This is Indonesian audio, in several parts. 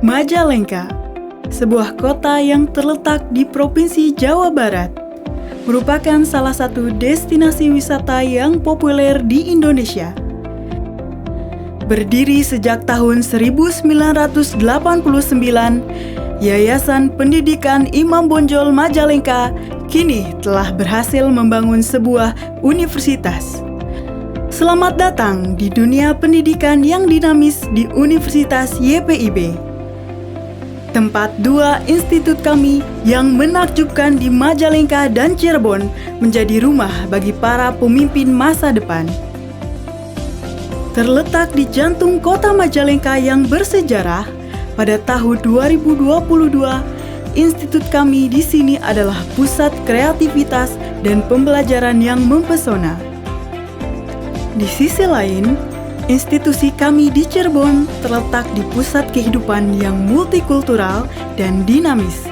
Majalengka, sebuah kota yang terletak di Provinsi Jawa Barat, merupakan salah satu destinasi wisata yang populer di Indonesia. Berdiri sejak tahun 1989, Yayasan Pendidikan Imam Bonjol Majalengka kini telah berhasil membangun sebuah universitas. Selamat datang di dunia pendidikan yang dinamis di Universitas YPIB. Tempat dua institut kami yang menakjubkan di Majalengka dan Cirebon menjadi rumah bagi para pemimpin masa depan. Terletak di jantung kota Majalengka yang bersejarah, pada tahun 2022, institut kami di sini adalah pusat kreativitas dan pembelajaran yang mempesona. Di sisi lain, institusi kami di Cirebon terletak di pusat kehidupan yang multikultural dan dinamis.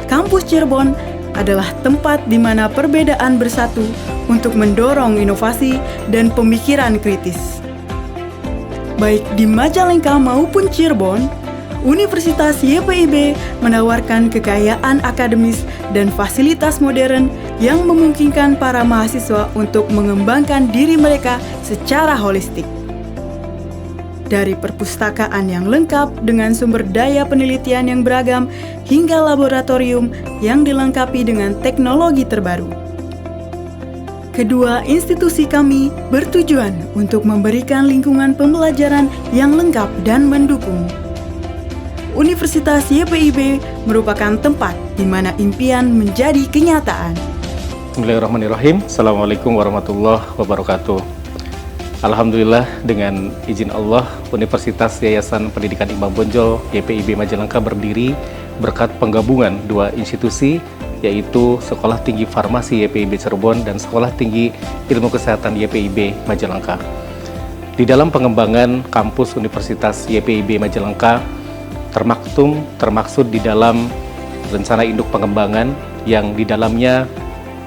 Kampus Cirebon adalah tempat di mana perbedaan bersatu untuk mendorong inovasi dan pemikiran kritis. Baik di Majalengka maupun Cirebon, Universitas YPIB menawarkan kekayaan akademis dan fasilitas modern yang memungkinkan para mahasiswa untuk mengembangkan diri mereka secara holistik. Dari perpustakaan yang lengkap dengan sumber daya penelitian yang beragam hingga laboratorium yang dilengkapi dengan teknologi terbaru. Kedua institusi kami bertujuan untuk memberikan lingkungan pembelajaran yang lengkap dan mendukung. Universitas YPIB merupakan tempat di mana impian menjadi kenyataan. Bismillahirrahmanirrahim. Assalamualaikum warahmatullahi wabarakatuh. Alhamdulillah, dengan izin Allah, Universitas Yayasan Pendidikan Imam Bonjol YPIB Majalengka berdiri berkat penggabungan dua institusi, yaitu Sekolah Tinggi Farmasi YPIB Cirebon dan Sekolah Tinggi Ilmu Kesehatan YPIB Majalengka. Di dalam pengembangan kampus Universitas YPIB Majalengka termaksud di dalam rencana induk pengembangan yang di dalamnya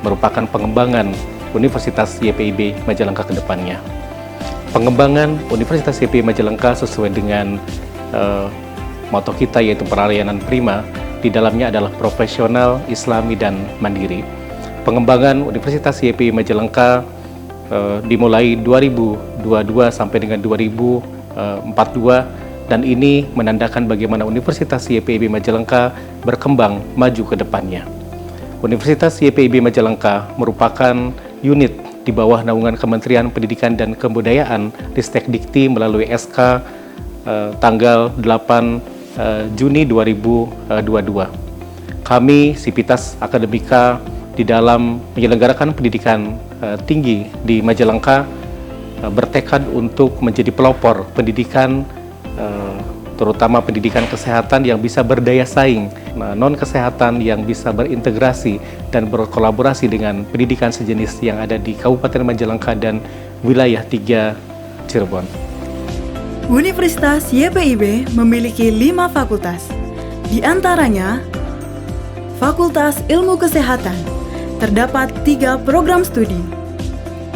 merupakan pengembangan Universitas YPIB Majalengka ke depannya. Pengembangan Universitas YPIB Majalengka sesuai dengan moto kita, yaitu pelayanan prima. Di dalamnya adalah profesional, islami, dan mandiri. Pengembangan Universitas YPIB Majalengka dimulai 2022 sampai dengan 2042, dan ini menandakan bagaimana Universitas YPIB Majalengka berkembang maju ke depannya. Universitas YPIB Majalengka merupakan unit di bawah naungan Kementerian Pendidikan dan Kebudayaan Ristekdikti melalui SK tanggal 8 Juni 2022. Kami Sivitas Akademika di dalam menyelenggarakan pendidikan tinggi di Majalengka bertekad untuk menjadi pelopor pendidikan, terutama pendidikan kesehatan yang bisa berdaya saing, non-kesehatan yang bisa berintegrasi dan berkolaborasi dengan pendidikan sejenis yang ada di Kabupaten Majalengka dan wilayah 3 Cirebon. Universitas YPIB memiliki 5 fakultas, di antaranya Fakultas Ilmu Kesehatan. Terdapat 3 program studi,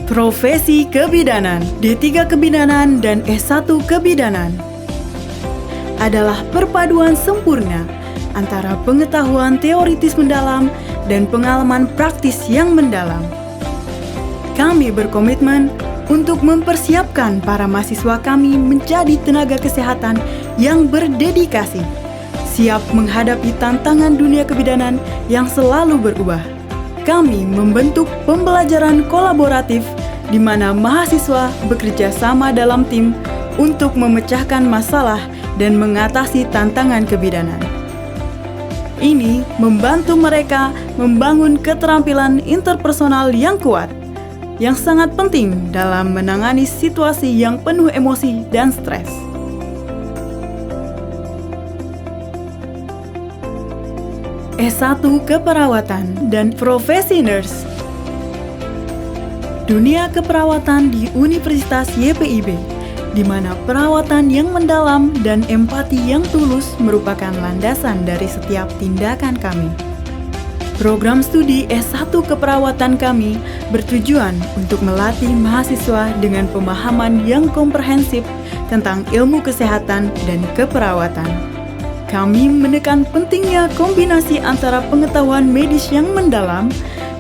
Profesi Kebidanan, D3 Kebidanan, dan S1 Kebidanan. Adalah perpaduan sempurna antara pengetahuan teoritis mendalam dan pengalaman praktis yang mendalam. Kami berkomitmen untuk mempersiapkan para mahasiswa kami menjadi tenaga kesehatan yang berdedikasi, siap menghadapi tantangan dunia kebidanan yang selalu berubah. Kami membentuk pembelajaran kolaboratif di mana mahasiswa bekerja sama dalam tim untuk memecahkan masalah dan mengatasi tantangan kebidanan. Ini membantu mereka membangun keterampilan interpersonal yang kuat, yang sangat penting dalam menangani situasi yang penuh emosi dan stres. S1 Keperawatan dan Profesi Nurse. Dunia keperawatan di Universitas YPIB, di mana perawatan yang mendalam dan empati yang tulus merupakan landasan dari setiap tindakan kami. Program studi S1 Keperawatan kami bertujuan untuk melatih mahasiswa dengan pemahaman yang komprehensif tentang ilmu kesehatan dan keperawatan. Kami menekan pentingnya kombinasi antara pengetahuan medis yang mendalam,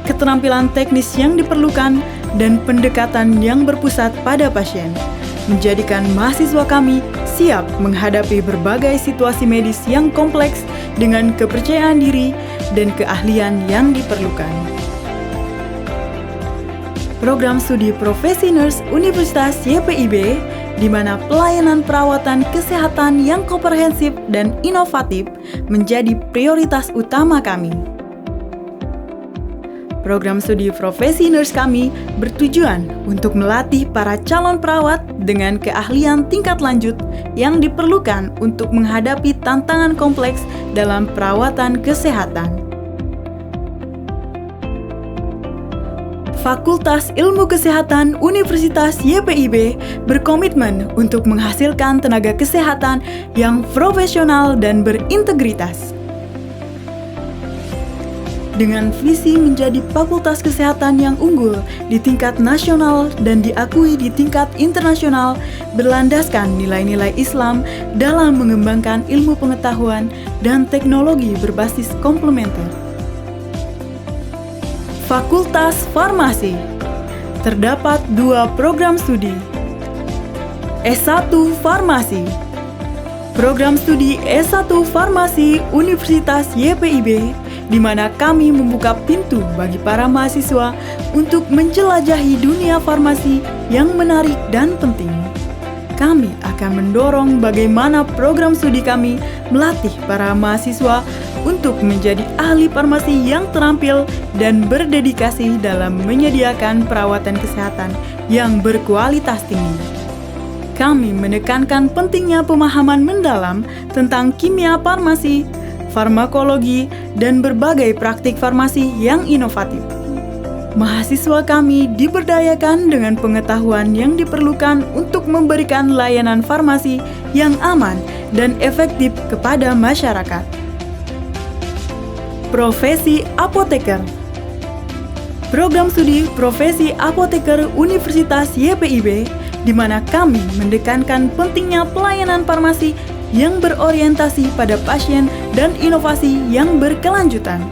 keterampilan teknis yang diperlukan, dan pendekatan yang berpusat pada pasien, menjadikan mahasiswa kami siap menghadapi berbagai situasi medis yang kompleks dengan kepercayaan diri dan keahlian yang diperlukan. Program studi Profesi Nurse Universitas YPIB, di mana pelayanan perawatan kesehatan yang komprehensif dan inovatif menjadi prioritas utama kami. Program studi profesi nurse kami bertujuan untuk melatih para calon perawat dengan keahlian tingkat lanjut yang diperlukan untuk menghadapi tantangan kompleks dalam perawatan kesehatan. Fakultas Ilmu Kesehatan Universitas YPIB berkomitmen untuk menghasilkan tenaga kesehatan yang profesional dan berintegritas. Dengan visi menjadi fakultas kesehatan yang unggul di tingkat nasional dan diakui di tingkat internasional, berlandaskan nilai-nilai Islam dalam mengembangkan ilmu pengetahuan dan teknologi berbasis komplementer. Fakultas Farmasi. Terdapat 2 program studi. S1 Farmasi. Program studi S1 Farmasi Universitas YPIB, di mana kami membuka pintu bagi para mahasiswa untuk menjelajahi dunia farmasi yang menarik dan penting. Kami akan mendorong bagaimana program studi kami melatih para mahasiswa untuk menjadi ahli farmasi yang terampil dan berdedikasi dalam menyediakan perawatan kesehatan yang berkualitas tinggi. Kami menekankan pentingnya pemahaman mendalam tentang kimia farmasi, farmakologi, dan berbagai praktik farmasi yang inovatif. Mahasiswa kami diberdayakan dengan pengetahuan yang diperlukan untuk memberikan layanan farmasi yang aman dan efektif kepada masyarakat. Profesi Apoteker. Program studi Profesi Apoteker Universitas YPIB, di mana kami mendekankan pentingnya pelayanan farmasi yang berorientasi pada pasien dan inovasi yang berkelanjutan.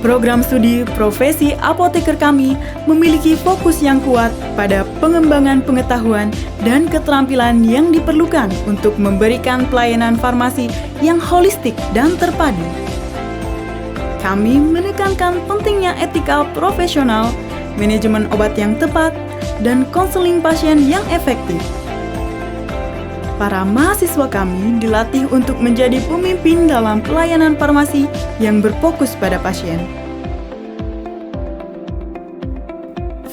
Program studi Profesi Apoteker kami memiliki fokus yang kuat pada pengembangan pengetahuan dan keterampilan yang diperlukan untuk memberikan pelayanan farmasi yang holistik dan terpadu. Kami menekankan pentingnya etika profesional, manajemen obat yang tepat, dan konseling pasien yang efektif. Para mahasiswa kami dilatih untuk menjadi pemimpin dalam pelayanan farmasi yang berfokus pada pasien.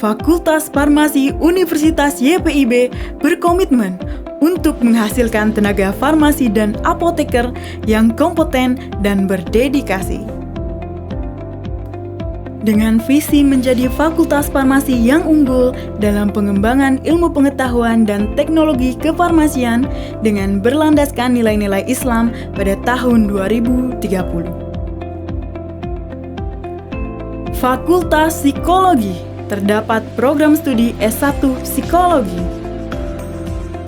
Fakultas Farmasi Universitas YPIB berkomitmen untuk menghasilkan tenaga farmasi dan apoteker yang kompeten dan berdedikasi. Dengan visi menjadi fakultas farmasi yang unggul dalam pengembangan ilmu pengetahuan dan teknologi kefarmasian dengan berlandaskan nilai-nilai Islam pada tahun 2030. Fakultas Psikologi. Terdapat program studi S1 Psikologi.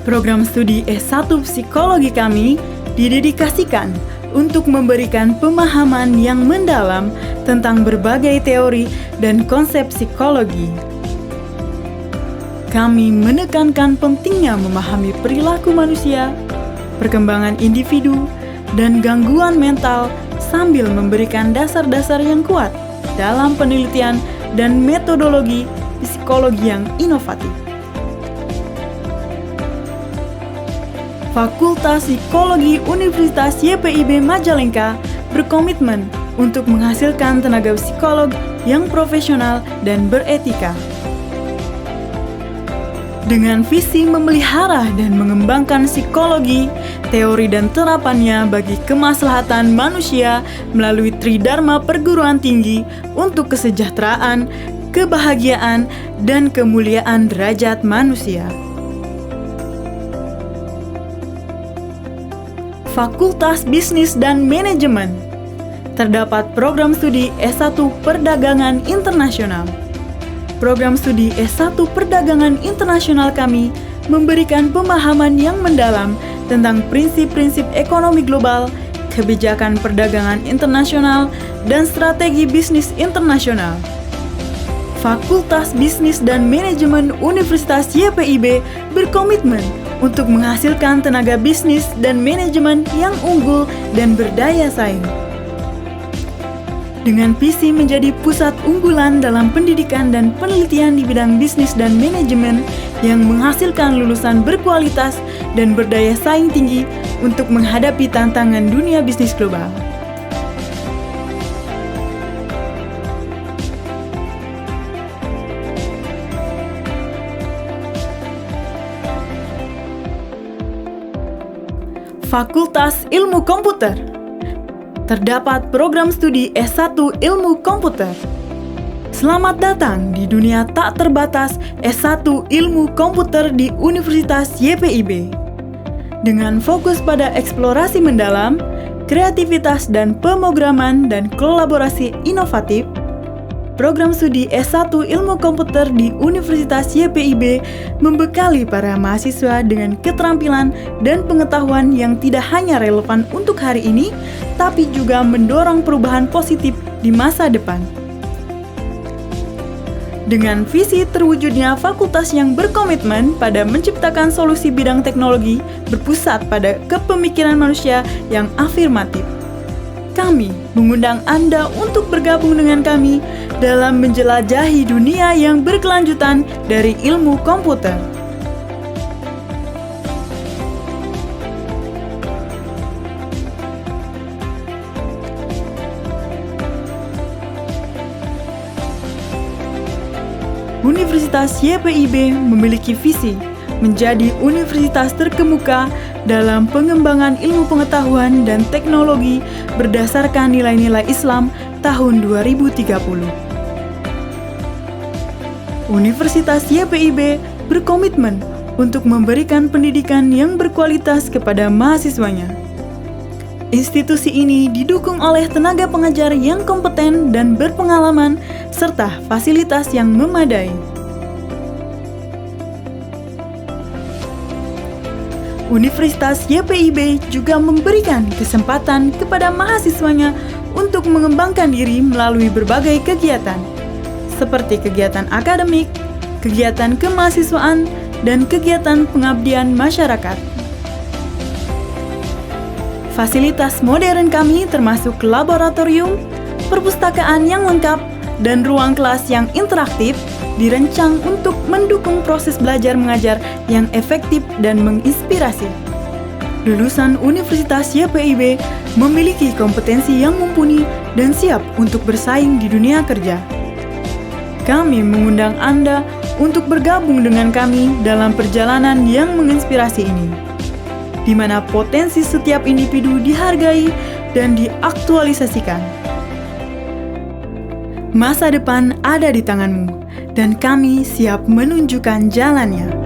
Program studi S1 Psikologi kami didedikasikan untuk memberikan pemahaman yang mendalam tentang berbagai teori dan konsep psikologi. Kami menekankan pentingnya memahami perilaku manusia, perkembangan individu, dan gangguan mental sambil memberikan dasar-dasar yang kuat dalam penelitian dan metodologi psikologi yang inovatif. Fakultas Psikologi Universitas YPIB Majalengka berkomitmen untuk menghasilkan tenaga psikolog yang profesional dan beretika. Dengan visi memelihara dan mengembangkan psikologi, teori dan terapannya bagi kemaslahatan manusia melalui Tridharma Perguruan Tinggi untuk kesejahteraan, kebahagiaan, dan kemuliaan derajat manusia. Fakultas Bisnis dan Manajemen. Terdapat program studi S1 Perdagangan Internasional. Program studi S1 Perdagangan Internasional kami memberikan pemahaman yang mendalam tentang prinsip-prinsip ekonomi global, kebijakan perdagangan internasional, dan strategi bisnis internasional. Fakultas Bisnis dan Manajemen Universitas YPIB berkomitmen untuk menghasilkan tenaga bisnis dan manajemen yang unggul dan berdaya saing. Dengan visi menjadi pusat unggulan dalam pendidikan dan penelitian di bidang bisnis dan manajemen yang menghasilkan lulusan berkualitas dan berdaya saing tinggi untuk menghadapi tantangan dunia bisnis global. Fakultas Ilmu Komputer. Terdapat program studi S1 Ilmu Komputer. Selamat datang di dunia tak terbatas S1 Ilmu Komputer di Universitas YPIB. Dengan fokus pada eksplorasi mendalam, kreativitas dan pemrograman dan kolaborasi inovatif, program studi S1 Ilmu Komputer di Universitas YPIB membekali para mahasiswa dengan keterampilan dan pengetahuan yang tidak hanya relevan untuk hari ini, tapi juga mendorong perubahan positif di masa depan. Dengan visi terwujudnya fakultas yang berkomitmen pada menciptakan solusi bidang teknologi berpusat pada kepemikiran manusia yang afirmatif, kami mengundang Anda untuk bergabung dengan kami dalam menjelajahi dunia yang berkelanjutan dari ilmu komputer. Universitas YPIB memiliki visi menjadi universitas terkemuka dalam pengembangan ilmu pengetahuan dan teknologi berdasarkan nilai-nilai Islam tahun 2030. Universitas YPIB berkomitmen untuk memberikan pendidikan yang berkualitas kepada mahasiswanya. Institusi ini didukung oleh tenaga pengajar yang kompeten dan berpengalaman, serta fasilitas yang memadai. Universitas YPIB juga memberikan kesempatan kepada mahasiswanya untuk mengembangkan diri melalui berbagai kegiatan, seperti kegiatan akademik, kegiatan kemahasiswaan, dan kegiatan pengabdian masyarakat. Fasilitas modern kami termasuk laboratorium, perpustakaan yang lengkap, dan ruang kelas yang interaktif dirancang untuk mendukung proses belajar mengajar yang efektif dan menginspirasi. Lulusan Universitas YPIB memiliki kompetensi yang mumpuni dan siap untuk bersaing di dunia kerja. Kami mengundang Anda untuk bergabung dengan kami dalam perjalanan yang menginspirasi ini, di mana potensi setiap individu dihargai dan diaktualisasikan. Masa depan ada di tanganmu, dan kami siap menunjukkan jalannya.